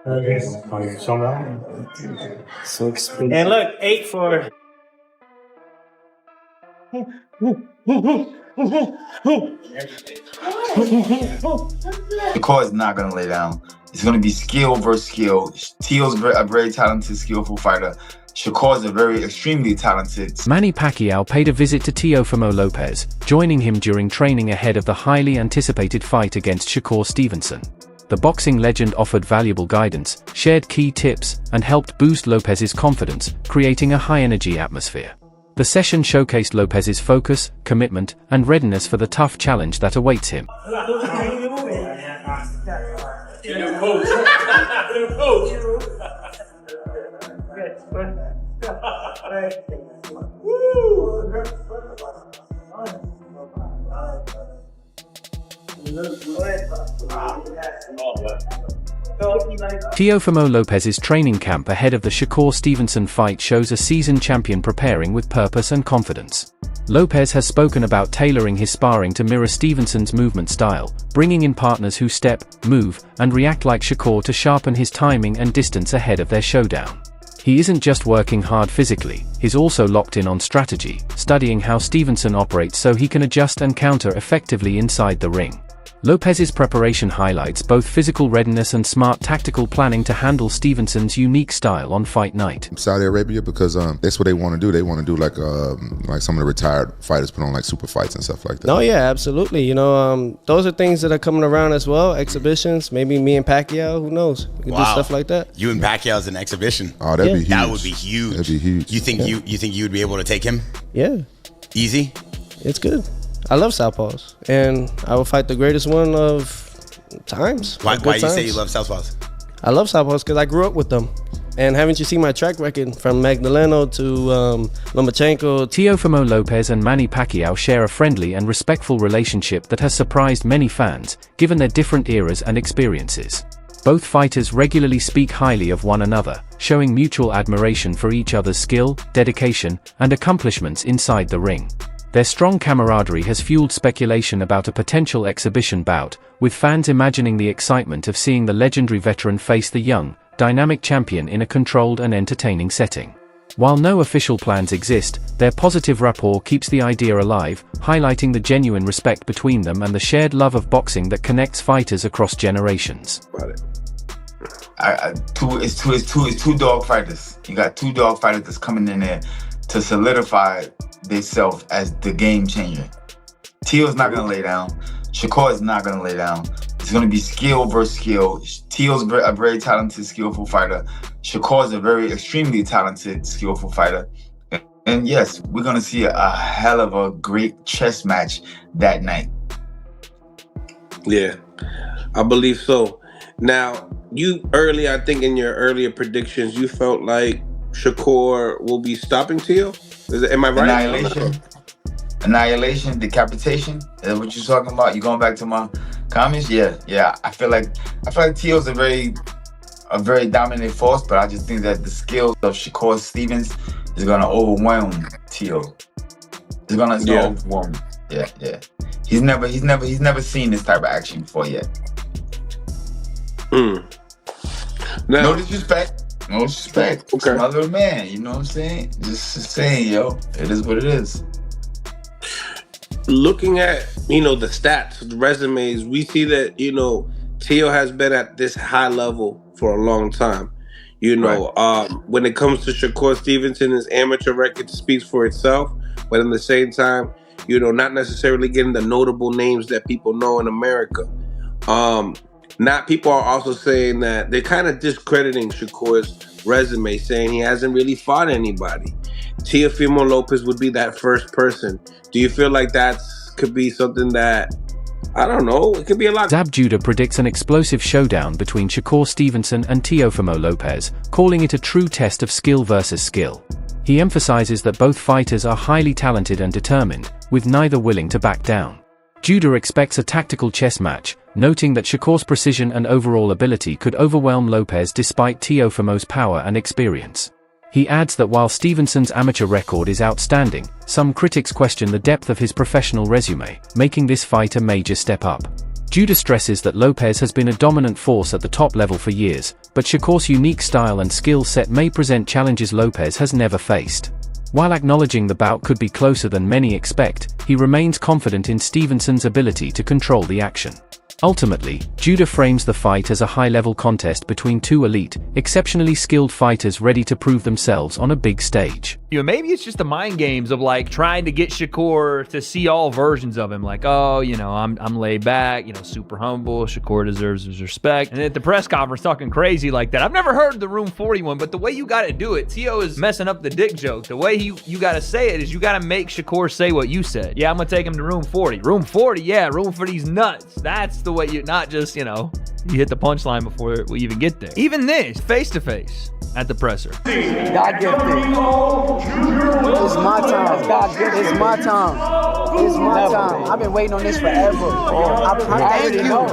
Showdown. So expensive. And look, 8 for. Shakur is not going to lay down. It's going to be skill versus skill. Teo's a very talented, skillful fighter. Shakur is a very extremely talented. Manny Pacquiao paid a visit to Teofimo Lopez, joining him during training ahead of the highly anticipated fight against Shakur Stevenson. The boxing legend offered valuable guidance, shared key tips, and helped boost Lopez's confidence, creating a high-energy atmosphere. The session showcased Lopez's focus, commitment, and readiness for the tough challenge that awaits him. Teofimo Lopez's training camp ahead of the Shakur Stevenson fight shows a seasoned champion preparing with purpose and confidence. Lopez has spoken about tailoring his sparring to mirror Stevenson's movement style, bringing in partners who step, move, and react like Shakur to sharpen his timing and distance ahead of their showdown. He isn't just working hard physically, he's also locked in on strategy, studying how Stevenson operates so he can adjust and counter effectively inside the ring. Lopez's preparation highlights both physical readiness and smart tactical planning to handle Stevenson's unique style on fight night. Saudi Arabia, because that's what they want to do. They want to do like some of the retired fighters put on like super fights and stuff like that. No, yeah, absolutely. You know, those are things that are coming around as well. Exhibitions, maybe me and Pacquiao. Who knows? We can do stuff like that. You and Pacquiao as an exhibition. Oh, that'd be huge. That would be huge. That'd be huge. You think you would be able to take him? Yeah. Easy. It's good. I love southpaws, and I will fight the greatest one of times. Why you say you love southpaws? I love southpaws because I grew up with them. And haven't you seen my track record from Magdaleno to Lomachenko? Teofimo Lopez and Manny Pacquiao share a friendly and respectful relationship that has surprised many fans, given their different eras and experiences. Both fighters regularly speak highly of one another, showing mutual admiration for each other's skill, dedication, and accomplishments inside the ring. Their strong camaraderie has fueled speculation about a potential exhibition bout, with fans imagining the excitement of seeing the legendary veteran face the young, dynamic champion in a controlled and entertaining setting. While no official plans exist, their positive rapport keeps the idea alive, highlighting the genuine respect between them and the shared love of boxing that connects fighters across generations. It's two dog fighters. You got two dog fighters that's coming in there to solidify themselves as the game changer. Teo's not gonna lay down. Shakur is not gonna lay down. It's gonna be skill versus skill. Teo's a very talented, skillful fighter. Shakur is a very extremely talented, skillful fighter. And yes, we're gonna see a hell of a great chess match that night. Yeah, I believe so. Now, I think in your earlier predictions, you felt like Shakur will be stopping Teo? Am I right? Annihilation, decapitation. Is that what you're talking about? You going back to my comments? Yeah. I feel like Teo's a very dominant force, but I just think that the skills of Shakur Stevens is gonna overwhelm Teo. It's gonna overwhelm. Yeah. He's never seen this type of action before yet. Now, No disrespect. Okay. It's my little man, you know what I'm saying? Just saying, yo, it is what it is. Looking at, the stats, the resumes, we see that, Teo has been at this high level for a long time. Right. When it comes to Shakur Stevenson, his amateur record speaks for itself, but at the same time, not necessarily getting the notable names that people know in America. People are also saying that they're kind of discrediting Shakur's resume, saying he hasn't really fought anybody. Teofimo Lopez would be that first person. Do you feel like that could be something that, I don't know, it could be a lot? Zab Judah predicts an explosive showdown between Shakur Stevenson and Teofimo Lopez, calling it a true test of skill versus skill. He emphasizes that both fighters are highly talented and determined, with neither willing to back down. Judah expects a tactical chess match, noting that Shakur's precision and overall ability could overwhelm Lopez despite Teofimo's power and experience. He adds that while Stevenson's amateur record is outstanding, some critics question the depth of his professional resume, making this fight a major step up. Judah stresses that Lopez has been a dominant force at the top level for years, but Shakur's unique style and skill set may present challenges Lopez has never faced. While acknowledging the bout could be closer than many expect, he remains confident in Stevenson's ability to control the action. Ultimately, Judah frames the fight as a high-level contest between two elite, exceptionally skilled fighters ready to prove themselves on a big stage. Maybe it's just the mind games of like trying to get Shakur to see all versions of him. Like, oh, I'm laid back, super humble. Shakur deserves his respect. And at the press conference talking crazy like that. I've never heard the Room 41, but the way you got to do it, Tio is messing up the dick joke. The way you got to say it is you got to make Shakur say what you said. Yeah, I'm going to take him to Room 40. Room 40, yeah, room for these nuts. That's the way not just, you hit the punchline before we even get there. Even this, face-to-face at the presser. God gifted. It's my time. God gifted. It's my time. It's my time. I've been waiting on this forever. Thank you.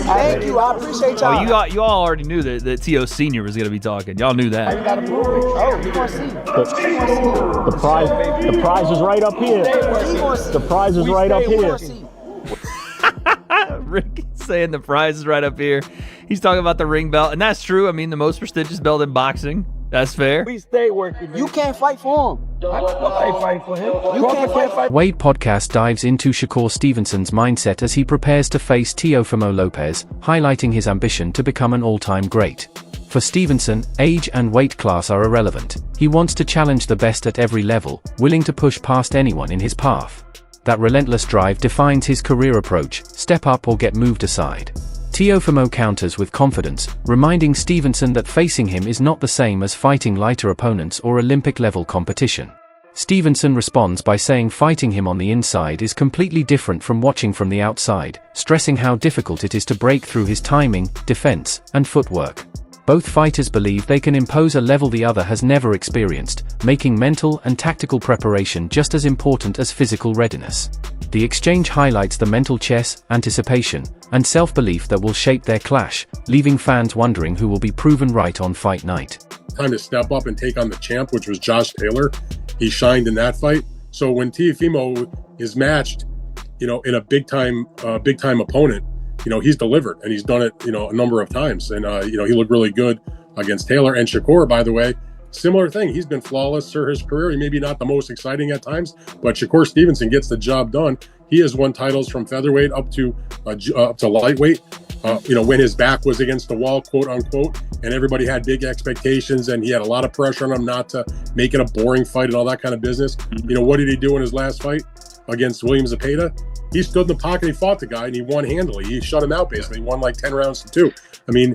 Thank you. I appreciate y'all. Oh, you all already knew that T.O. Senior was going to be talking. Y'all knew that. You gotta prove it. Oh, you gonna see. The prize is right up here. The prize is right up here. Rick saying the prize is right up here. He's talking about the ring belt, and that's true. I mean, the most prestigious belt in boxing. That's fair. We stay working. You can't fight for him. I can't fight for him. You can't fight. Wade Podcast dives into Shakur Stevenson's mindset as he prepares to face Teofimo Lopez, highlighting his ambition to become an all-time great. For Stevenson, age and weight class are irrelevant. He wants to challenge the best at every level, willing to push past anyone in his path. That relentless drive defines his career approach: step up or get moved aside. Teofimo counters with confidence, reminding Stevenson that facing him is not the same as fighting lighter opponents or Olympic-level competition. Stevenson responds by saying fighting him on the inside is completely different from watching from the outside, stressing how difficult it is to break through his timing, defense, and footwork. Both fighters believe they can impose a level the other has never experienced, making mental and tactical preparation just as important as physical readiness. The exchange highlights the mental chess, anticipation, and self-belief that will shape their clash, leaving fans wondering who will be proven right on fight night. Time to step up and take on the champ, which was Josh Taylor. He shined in that fight. So when Teofimo is matched, in a big time opponent, he's delivered, and he's done it, a number of times. And, he looked really good against Taylor. And Shakur, by the way, similar thing. He's been flawless through his career. He may be not the most exciting at times, but Shakur Stevenson gets the job done. He has won titles from featherweight up to lightweight. When his back was against the wall, quote unquote, and everybody had big expectations, and he had a lot of pressure on him not to make it a boring fight and all that kind of business. What did he do in his last fight against William Zepeda? He stood in the pocket, he fought the guy, and he won handily. He shut him out, basically. He won like 10 rounds to 2. I mean,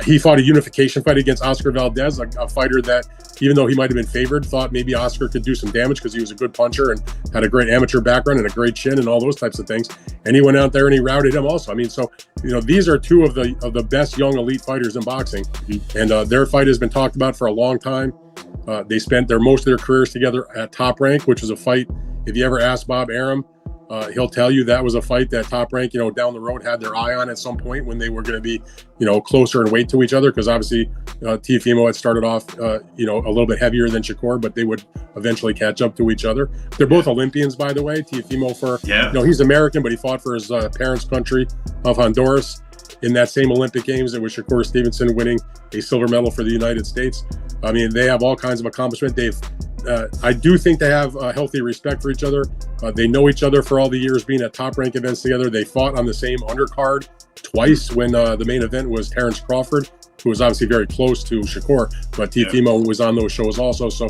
he fought a unification fight against Oscar Valdez, a fighter that, even though he might have been favored, thought maybe Oscar could do some damage because he was a good puncher and had a great amateur background and a great chin and all those types of things. And he went out there and he routed him also. I mean, so, these are two of the best young elite fighters in boxing. And their fight has been talked about for a long time. They spent most of their careers together at Top Rank, which was a fight. If you ever ask Bob Arum, he'll tell you that was a fight that Top Rank, down the road had their eye on at some point when they were going to be, closer in weight to each other. Because obviously Teofimo had started off, a little bit heavier than Shakur, but they would eventually catch up to each other. They're both Olympians, by the way. Teofimo he's American, but he fought for his parents' country of Honduras. In that same Olympic Games, it was Shakur Stevenson winning a silver medal for the United States. I mean, they have all kinds of accomplishment. I do think they have a healthy respect for each other. They know each other for all the years being at Top Rank events together. They fought on the same undercard twice when the main event was Terrence Crawford, who was obviously very close to Shakur, but Teofimo was on those shows also. So,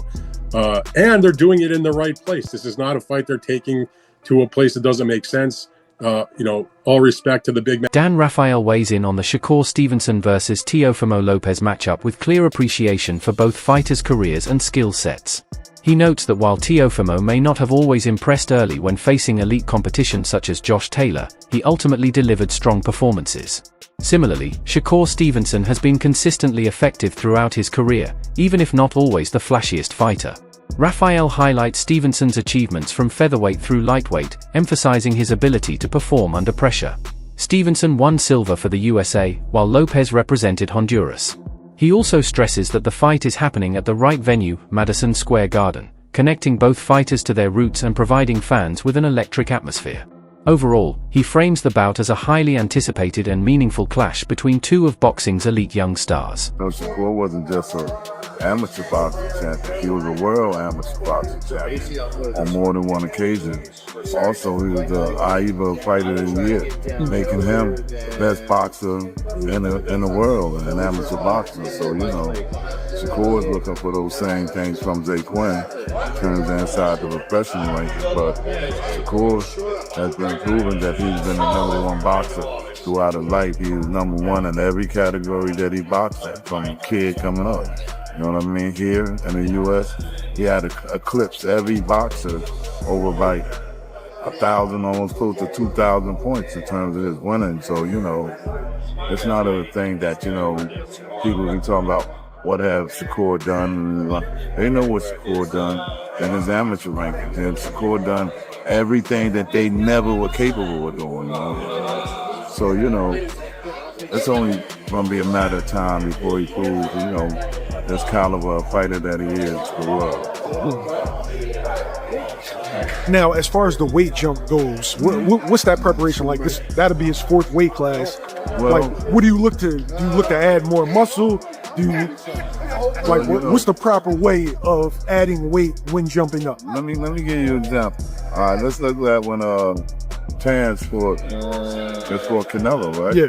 and they're doing it in the right place. This is not a fight they're taking to a place that doesn't make sense. All respect to the big man. Dan Raphael weighs in on the Shakur Stevenson versus Teofimo Lopez matchup with clear appreciation for both fighters' careers and skill sets. He notes that while Teofimo may not have always impressed early when facing elite competition such as Josh Taylor, he ultimately delivered strong performances. Similarly, Shakur Stevenson has been consistently effective throughout his career, even if not always the flashiest fighter. Raphael highlights Stevenson's achievements from featherweight through lightweight, emphasizing his ability to perform under pressure. Stevenson won silver for the USA, while Lopez represented Honduras. He also stresses that the fight is happening at the right venue, Madison Square Garden, connecting both fighters to their roots and providing fans with an electric atmosphere. Overall, he frames the bout as a highly anticipated and meaningful clash between two of boxing's elite young stars. No, Shakur wasn't just an amateur boxing champion. He was a world amateur boxing champion on more than one occasion. Also, he was the AIBA Fighter of the Year, making him the best boxer in the world, an amateur boxer. So, you know, Shakur is looking for those same things from Zay Quinn in terms of inside the professional rankings. But Shakur has been proven that he's been the #1 boxer throughout his life. He was #1 in every category that he boxed in, from a kid coming up. You know what I mean? Here in the U.S., he had eclipsed every boxer over by 1,000, almost close to 2,000 points in terms of his winning. So, you know, it's not a thing that, you know, people be talking about what have Shakur done. They know what Shakur done in his amateur rankings. And Shakur done everything that they never were capable of doing. You know? So, you know, it's only going to be a matter of time before he proves, you know, this caliber of fighter that he is to the world. Now, as far as the weight jump goes, what's that preparation like? That'll be his 4th weight class. Well, like, what do you look to? Do you look to add more muscle? Do you like what's the proper way of adding weight when jumping up? Let me give you an example. All right, let's look at when Terrence fought Canelo, right? Yeah.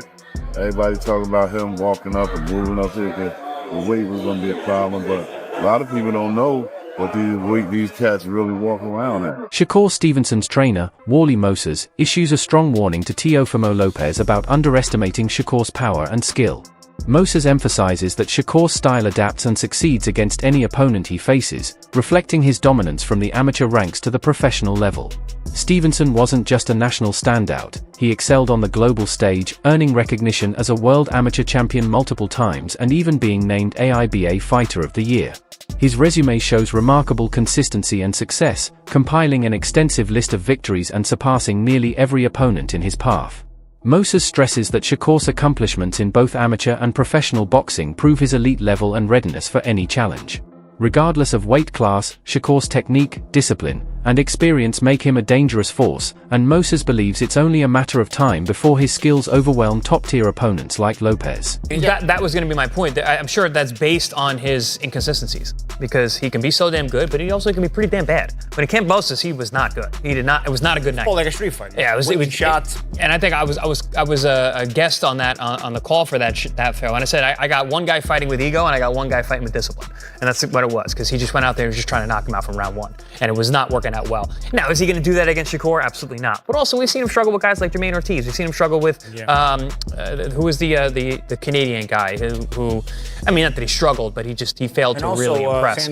Everybody talking about him walking up and moving up here. The weight was going to be a problem, but a lot of people don't know what these cats really walk around at. Shakur Stevenson's trainer, Wally Moses, issues a strong warning to Teofimo Lopez about underestimating Shakur's power and skill. Moses emphasizes that Shakur's style adapts and succeeds against any opponent he faces, reflecting his dominance from the amateur ranks to the professional level. Stevenson wasn't just a national standout, he excelled on the global stage, earning recognition as a world amateur champion multiple times and even being named AIBA Fighter of the Year. His resume shows remarkable consistency and success, compiling an extensive list of victories and surpassing nearly every opponent in his path. Moses stresses that Shakur's accomplishments in both amateur and professional boxing prove his elite level and readiness for any challenge. Regardless of weight class, Shakur's technique, discipline, and experience make him a dangerous force, and Moses believes it's only a matter of time before his skills overwhelm top-tier opponents like Lopez. That was going to be my point. I'm sure that's based on his inconsistencies, because he can be so damn good, but he also can be pretty damn bad. When it came to Moses, he was not good. It was not a good night. Oh, like a street fight. Yeah, it was shots. And I think I was a guest on that on the call for that show, and I said I got one guy fighting with ego and I got one guy fighting with discipline, and that's what it was, because he just went out there and was just trying to knock him out from round 1, and it was not working out well. Now, is he going to do that against Shakur? Absolutely not. But also, we've seen him struggle with guys like Jermaine Ortiz. We've seen him struggle with who was the Canadian guy who I mean, not that he struggled, but he failed to really impress.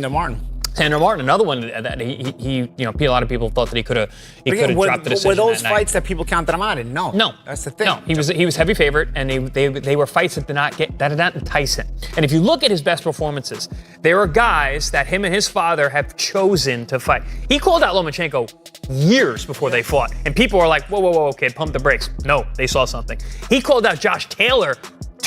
Sandor Martin, another one that he a lot of people thought that he could have dropped the decision. Were those fights that people counted him out in? No, that's the thing. No, he was heavy favorite, and they were fights that did not entice him. And if you look at his best performances, there are guys that him and his father have chosen to fight. He called out Lomachenko years before they fought, and people were like, whoa, kid, pump the brakes. No, they saw something. He called out Josh Taylor,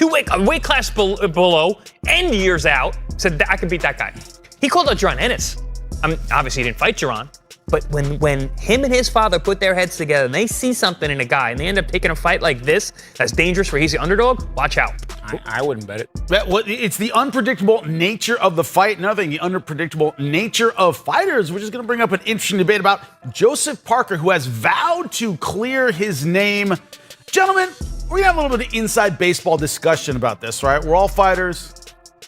a weight class below, and years out, said I could beat that guy. He called out Jaron Ennis. Obviously, he didn't fight Jaron, but when him and his father put their heads together and they see something in a guy and they end up taking a fight like this that's dangerous where he's the underdog, watch out. I wouldn't bet it. It's the unpredictable nature of the fight. Another thing, the unpredictable nature of fighters, which is going to bring up an interesting debate about Joseph Parker, who has vowed to clear his name. Gentlemen, we're going to have a little bit of inside baseball discussion about this, right? We're all fighters.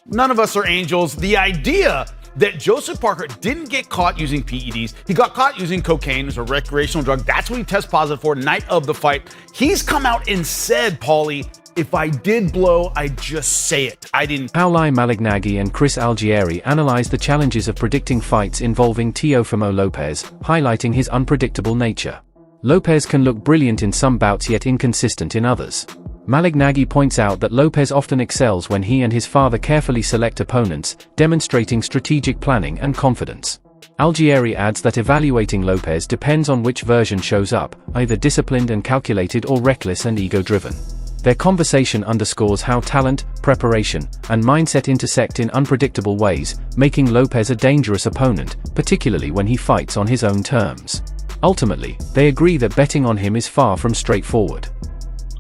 None of us are angels. The idea that Joseph Parker didn't get caught using PEDs. He got caught using cocaine as a recreational drug. That's what he tested positive for night of the fight. He's come out and said, Paulie, if I did blow, I'd just say it. I didn't. Pauli Malignaggi and Chris Algieri analyzed the challenges of predicting fights involving Teofimo Lopez, highlighting his unpredictable nature. Lopez can look brilliant in some bouts yet inconsistent in others. Malignaggi points out that Lopez often excels when he and his father carefully select opponents, demonstrating strategic planning and confidence. Algieri adds that evaluating Lopez depends on which version shows up, either disciplined and calculated or reckless and ego-driven. Their conversation underscores how talent, preparation, and mindset intersect in unpredictable ways, making Lopez a dangerous opponent, particularly when he fights on his own terms. Ultimately, they agree that betting on him is far from straightforward.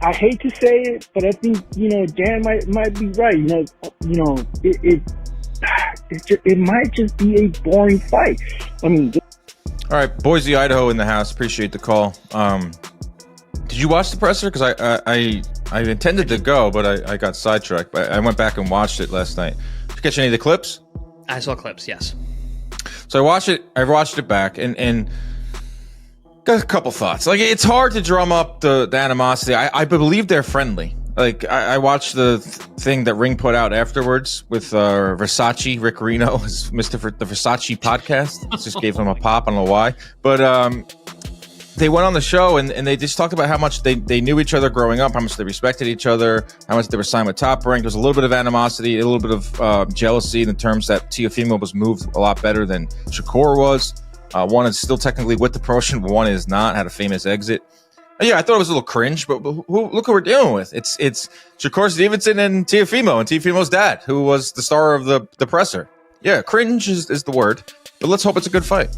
I hate to say it, but I think, Dan might be right. It might just be a boring fight. I mean, all right, Boise, Idaho in the house. Appreciate the call. Did you watch the presser? Because I intended to go, but I got sidetracked. But I went back and watched it last night. Did you catch any of the clips? I saw clips, yes. So I watched it back and got a couple thoughts. Like, it's hard to drum up the animosity. I believe they're friendly. Like, I watched the thing that Ring put out afterwards with Versace, Rick Reno, the Versace podcast. Just gave him a pop. I don't know why. But they went on the show and they just talked about how much they knew each other growing up, how much they respected each other, how much they were signed with Top Rank. There's a little bit of animosity, a little bit of jealousy in the terms that Teofimo was moved a lot better than Shakur was. One is still technically with the promotion, but one is not, had a famous exit. Yeah, I thought it was a little cringe, but look who we're dealing with. It's Shakur Stevenson and Teofimo's dad, who was the star of the presser. Yeah, cringe is the word, but let's hope it's a good fight.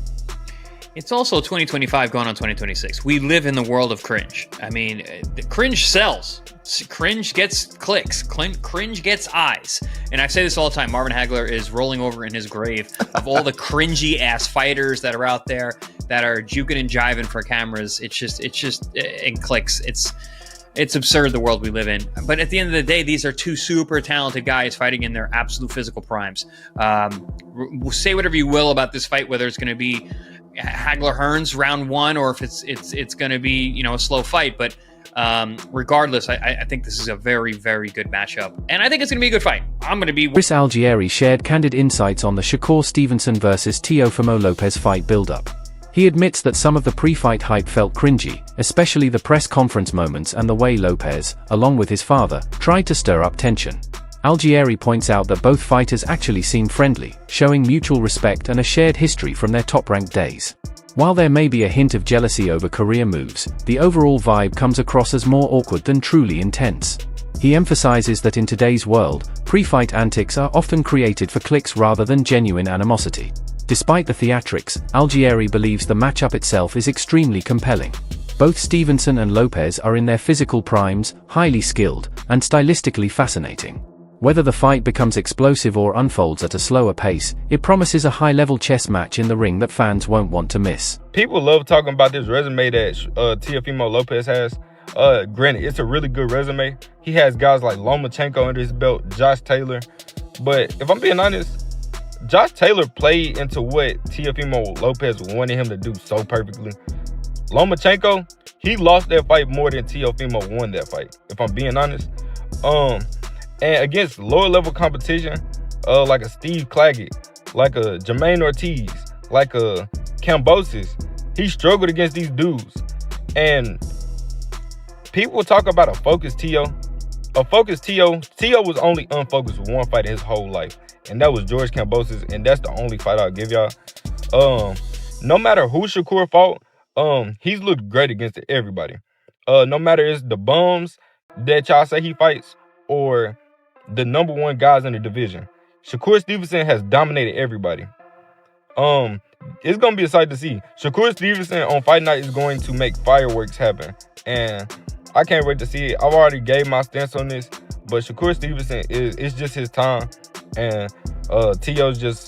It's also 2025 going on 2026. We live in the world of cringe. I mean, the cringe sells. Cringe gets clicks. Cringe gets eyes. And I say this all the time. Marvin Hagler is rolling over in his grave of all the cringy ass fighters that are out there that are juking and jiving for cameras. It's just in clicks. It's absurd, the world we live in. But at the end of the day, these are two super talented guys fighting in their absolute physical primes. Say whatever you will about this fight, whether it's going to be Hagler Hearns round one or if it's going to be a slow fight. But regardless, I think this is a very, very good matchup, and I think it's going to be a good fight. I'm going to be. Chris Algieri shared candid insights on the Shakur Stevenson versus Teofimo Lopez fight build-up. He admits that some of the pre-fight hype felt cringy, especially the press conference moments and the way Lopez, along with his father, tried to stir up tension. Algieri points out that both fighters actually seem friendly, showing mutual respect and a shared history from their top-ranked days. While there may be a hint of jealousy over career moves, the overall vibe comes across as more awkward than truly intense. He emphasizes that in today's world, pre-fight antics are often created for clicks rather than genuine animosity. Despite the theatrics, Algieri believes the matchup itself is extremely compelling. Both Stevenson and Lopez are in their physical primes, highly skilled, and stylistically fascinating. Whether the fight becomes explosive or unfolds at a slower pace, it promises a high-level chess match in the ring that fans won't want to miss. People love talking about this resume that Teofimo Lopez has. Granted, it's a really good resume. He has guys like Lomachenko under his belt, Josh Taylor. But if I'm being honest, Josh Taylor played into what Teofimo Lopez wanted him to do so perfectly. Lomachenko, he lost that fight more than Teofimo won that fight, if I'm being honest. And against lower level competition, like a Steve Claggett, like a Jermaine Ortiz, like a Kambosos, he struggled against these dudes. And people talk about a focused Teo. Teo was only unfocused with one fight in his whole life, and that was George Kambosos, and that's the only fight I'll give y'all. No matter who Shakur fought, he's looked great against everybody. No matter it's the bums that y'all say he fights or the number one guys in the division, Shakur Stevenson has dominated everybody. It's gonna be a sight to see. Shakur Stevenson on fight night is going to make fireworks happen, and I can't wait to see it. I've already gave my stance on this, but Shakur Stevenson it's just his time, and Teo's just